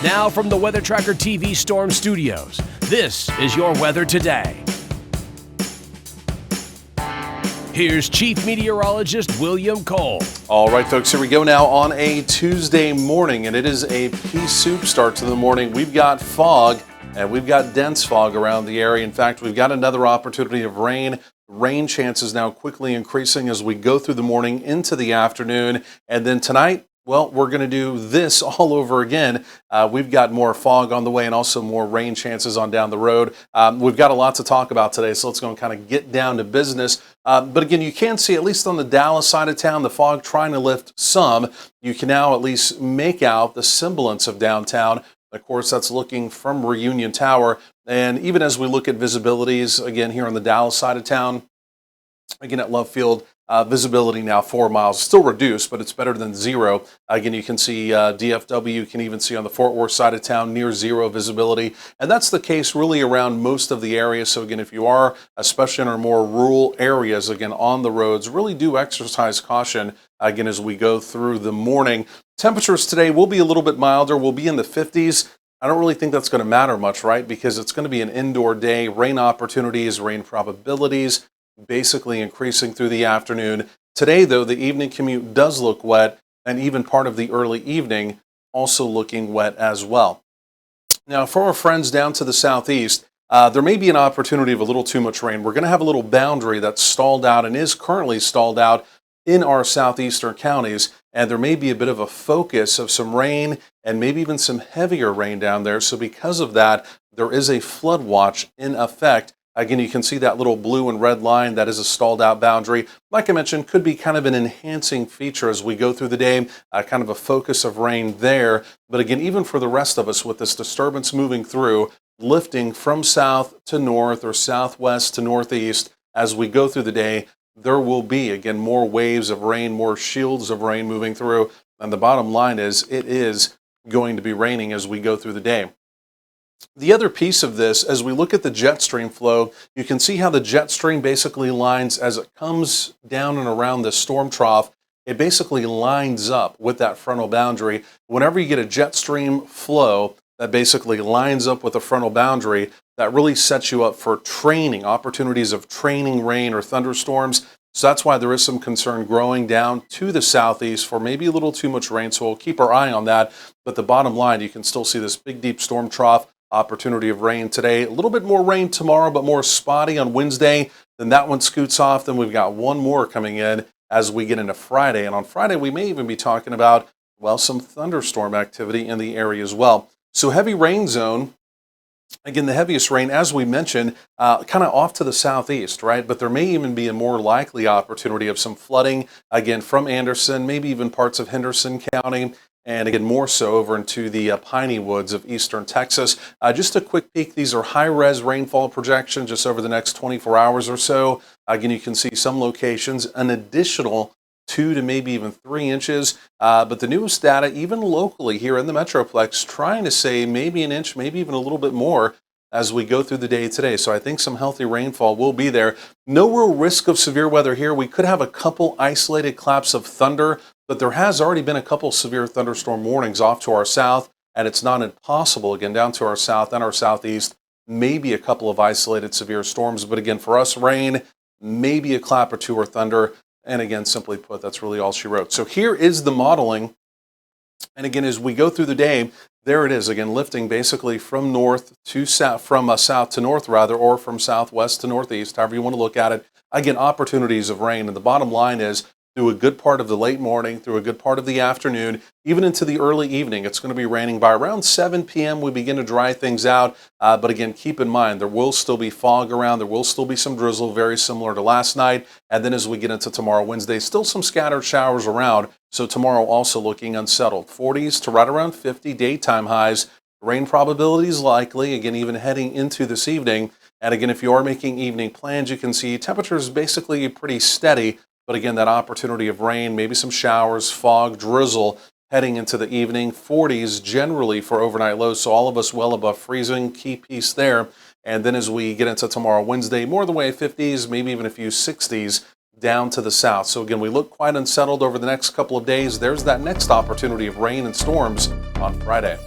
Now from the Weather Tracker TV Storm Studios, this is your weather today. Here's Chief Meteorologist William Cole. All right, folks, here we go now on a Tuesday morning, and it is a pea soup start to the morning. We've got fog, and we've got dense fog around the area. In fact, we've got another opportunity of rain. Rain chances now quickly increasing as we go through the morning into the afternoon. And then tonight, well, we're going to do this all over again. We've got more fog on the way and also more rain chances on down the road. We've got a lot to talk about today, so let's go and kind of get down to business. But again, you can see, at least on the Dallas side of town, the fog trying to lift some. You can now at least make out the semblance of downtown. Of course, that's looking from Reunion Tower. And even as we look at visibilities, again, here on the Dallas side of town, again at Love Field, visibility now 4 miles, still reduced, but it's better than zero. Again, you can see DFW, you can even see on the Fort Worth side of town near zero visibility. And that's the case really around most of the area. So again, if you are, especially in our more rural areas, again, on the roads, really do exercise caution, again, as we go through the morning. Temperatures today will be a little bit milder. We'll be in the 50s. I don't really think that's going to matter much, right? Because it's going to be an indoor day. Rain opportunities, rain probabilities, basically increasing through the afternoon. Today, though, the evening commute does look wet, and even part of the early evening also looking wet as well. Now, for our friends down to the southeast, there may be an opportunity of a little too much rain. We're going to have a little boundary that's stalled out and is currently stalled out in our southeastern counties, and there may be a bit of a focus of some rain and maybe even some heavier rain down there. So because of that, there is a flood watch in effect. Again, you can see that little blue and red line. That is a stalled out boundary. Like I mentioned, could be kind of an enhancing feature as we go through the day, kind of a focus of rain there. But again, even for the rest of us with this disturbance moving through, lifting from south to north or southwest to northeast as we go through the day, there will be, again, more waves of rain, more shields of rain moving through. And the bottom line is it is going to be raining as we go through the day. The other piece of this, as we look at the jet stream flow, you can see how the jet stream basically lines as it comes down and around the storm trough. It basically lines up with that frontal boundary. Whenever you get a jet stream flow that basically lines up with the frontal boundary, that really sets you up for training, opportunities of training rain or thunderstorms. So that's why there is some concern growing down to the southeast for maybe a little too much rain. So we'll keep our eye on that. But the bottom line, you can still see this big, deep storm trough. Opportunity of rain today. A little bit more rain tomorrow, but more spotty on Wednesday. Then that one scoots off. Then we've got one more coming in as we get into Friday. And on Friday, we may even be talking about, well, some thunderstorm activity in the area as well. So heavy rain zone. Again, the heaviest rain, as we mentioned, kind of off to the southeast, right? But there may even be a more likely opportunity of some flooding, again, from Anderson, maybe even parts of Henderson County, and again, more so over into the piney woods of eastern Texas. Just a quick peek, these are high-res rainfall projections just over the next 24 hours or so. Again, you can see some locations, an additional 2 to maybe even 3 inches. But the newest data, even locally here in the Metroplex, trying to say maybe an inch, maybe even a little bit more as we go through the day today. So I think some healthy rainfall will be there. No real risk of severe weather here. We could have a couple isolated claps of thunder, but there has already been a couple severe thunderstorm warnings off to our south, and it's not impossible, again, down to our south and our southeast, maybe a couple of isolated severe storms. But again, for us, rain, maybe a clap or two or thunder. And again, simply put, that's really all she wrote. So here is the modeling. And again, as we go through the day, there it is, again, lifting basically from north to south, from south to north rather, or from southwest to northeast, however you want to look at it. Again, opportunities of rain. And the bottom line is, through a good part of the late morning, through a good part of the afternoon, even into the early evening, it's going to be raining. By around 7 p.m., we begin to dry things out. But again, keep in mind, there will still be fog around. There will still be some drizzle, very similar to last night. And then as we get into tomorrow, Wednesday, still some scattered showers around. So tomorrow also looking unsettled. 40s to right around 50 daytime highs. Rain probabilities likely, again, even heading into this evening. And again, if you are making evening plans, you can see temperatures basically pretty steady. But again, that opportunity of rain, maybe some showers, fog, drizzle heading into the evening. 40s generally for overnight lows, so all of us well above freezing. Key piece there. And then as we get into tomorrow, Wednesday, more the way 50s, maybe even a few 60s down to the south. So again, we look quite unsettled over the next couple of days. There's that next opportunity of rain and storms on Friday.